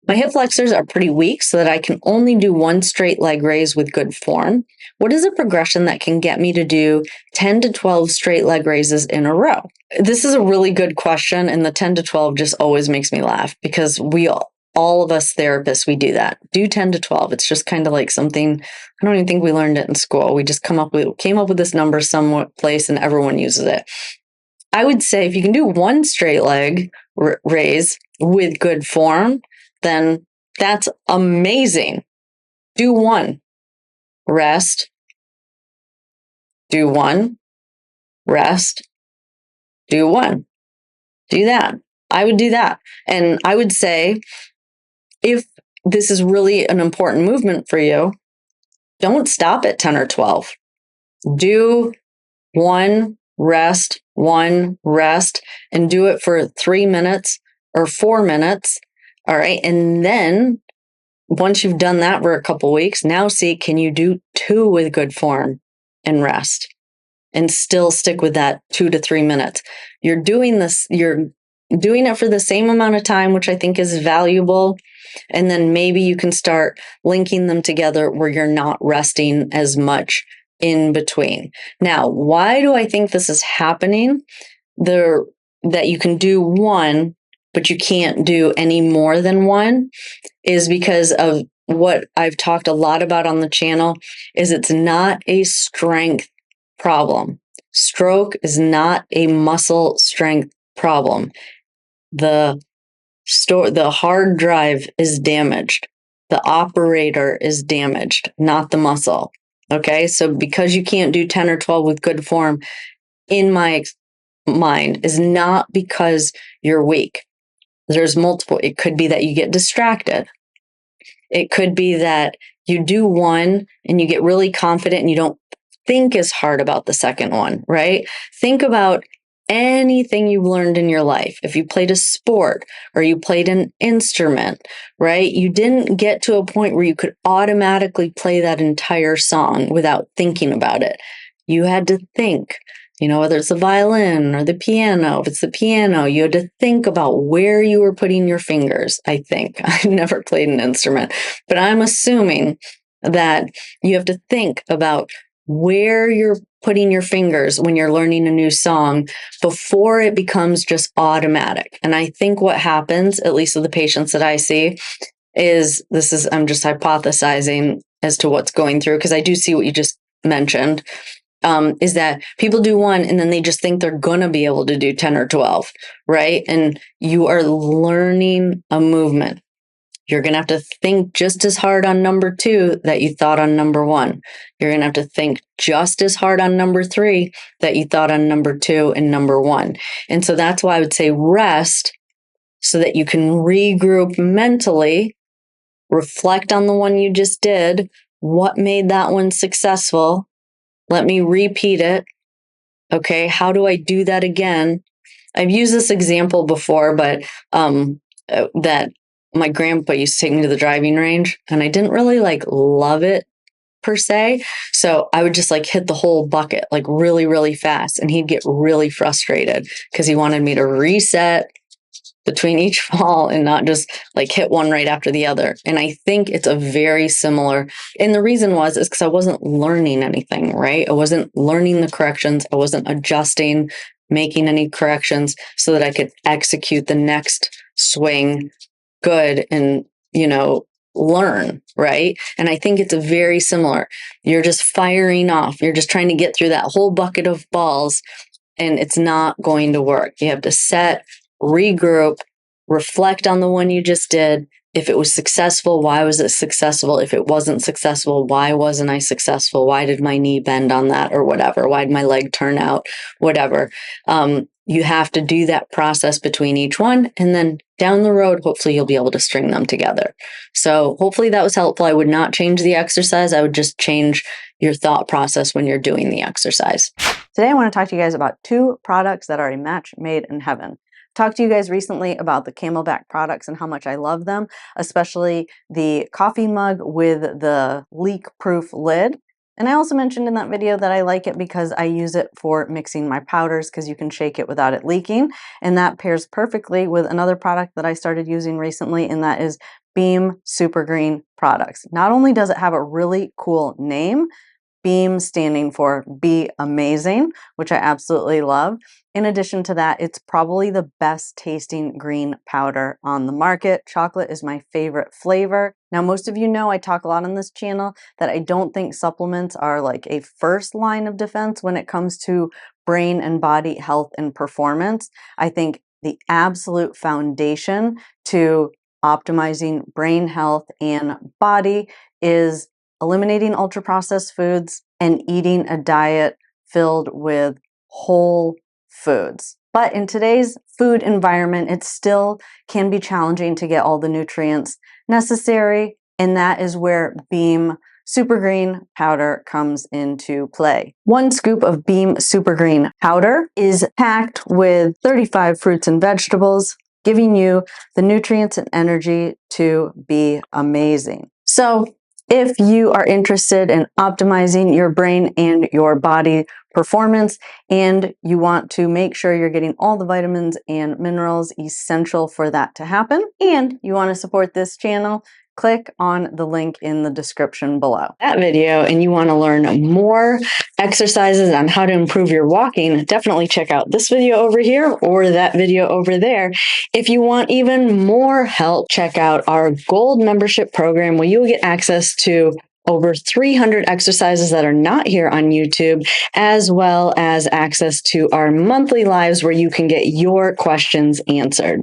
My hip flexors are pretty weak so that I can only do one straight leg raise with good form. What is a progression that can get me to do 10 to 12 straight leg raises in a row? This is a really good question, and the 10 to 12 just always makes me laugh because all of us therapists, we do that. Do 10 to 12. It's just kind of like something, I don't even think we learned it in school. We just came up with this number somewhat place and everyone uses it. I would say if you can do one straight leg raise with good form, then that's amazing. Do one, rest, do one, rest, do one. Do that. I would do that. And I would say if this is really an important movement for you, don't stop at 10 or 12. Do one, rest, and do it for 3 minutes or 4 minutes. All right. And then once you've done that for a couple weeks, now see, can you do 2 with good form and rest and still stick with that 2 to 3 minutes? You're doing it for the same amount of time, which I think is valuable. And then maybe you can start linking them together where you're not resting as much in between. Now, why do I think this is happening? That you can do one, but you can't do any more than one is because of what I've talked a lot about on the channel is it's not a strength problem. Stroke is not a muscle strength problem. The hard drive is damaged. The operator is damaged, not the muscle. Okay, so because you can't do 10 or 12 with good form, in my mind, is not because you're weak. There's multiple. It could be that you get distracted. It could be that you do one and you get really confident and you don't think as hard about the second one, right? Think about anything you've learned in your life. If you played a sport or you played an instrument, right? You didn't get to a point where you could automatically play that entire song without thinking about it. You had to think, whether it's the violin or the piano. If it's the piano, you had to think about where you were putting your fingers, I think. I've never played an instrument, but I'm assuming that you have to think about where you're putting your fingers when you're learning a new song before it becomes just automatic. And I think what happens, at least with the patients that I see, I'm just hypothesizing as to what's going through, because I do see what you just mentioned, is that people do one and then they just think they're going to be able to do 10 or 12, right? And you are learning a movement. You're going to have to think just as hard on number 2 that you thought on number 1. You're going to have to think just as hard on number 3 that you thought on number 2 and number 1. And so that's why I would say rest so that you can regroup mentally, reflect on the one you just did. What made that one successful? Let me repeat it. Okay, how do I do that again? I've used this example before, but that my grandpa used to take me to the driving range and I didn't really love it per se. So I would just hit the whole bucket really, really fast. And he'd get really frustrated because he wanted me to reset between each fall and not just hit one right after the other. And I think it's a very similar, and the reason is because I wasn't learning anything, right? I wasn't learning the corrections. I wasn't adjusting, making any corrections so that I could execute the next swing good and, learn, right? And I think it's a very similar. You're just firing off. You're just trying to get through that whole bucket of balls and it's not going to work. You have to set, regroup, reflect on the one you just did. If it was successful, why was it successful? If it wasn't successful, why wasn't I successful? Why did my knee bend on that or whatever? Why did my leg turn out? Whatever. You have to do that process between each one. And then down the road, hopefully you'll be able to string them together. So hopefully that was helpful. I would not change the exercise. I would just change your thought process when you're doing the exercise. Today, I want to talk to you guys about 2 products that are a match made in heaven. Talked to you guys recently about the Camelback products and how much I love them, especially the coffee mug with the leak-proof lid. And I also mentioned in that video that I like it because I use it for mixing my powders, because you can shake it without it leaking. And that pairs perfectly with another product that I started using recently, and that is Beam Super Green products. Not only does it have a really cool name, Beam standing for Be Amazing, which I absolutely love. In addition to that, it's probably the best tasting green powder on the market. Chocolate is my favorite flavor. Now, most of you know I talk a lot on this channel that I don't think supplements are like a first line of defense when it comes to brain and body health and performance. I think the absolute foundation to optimizing brain health and body is eliminating ultra-processed foods and eating a diet filled with whole foods. But in today's food environment, it still can be challenging to get all the nutrients necessary, and that is where Beam Super Green powder comes into play. 1 scoop of Beam Super Green powder is packed with 35 fruits and vegetables, giving you the nutrients and energy to be amazing. So if you are interested in optimizing your brain and your body performance, and you want to make sure you're getting all the vitamins and minerals essential for that to happen, and you want to support this channel, click on the link in the description below. That video, and you want to learn more exercises on how to improve your walking, definitely check out this video over here or that video over there. If you want even more help, check out our gold membership program, where you'll get access to over 300 exercises that are not here on YouTube, as well as access to our monthly lives where you can get your questions answered.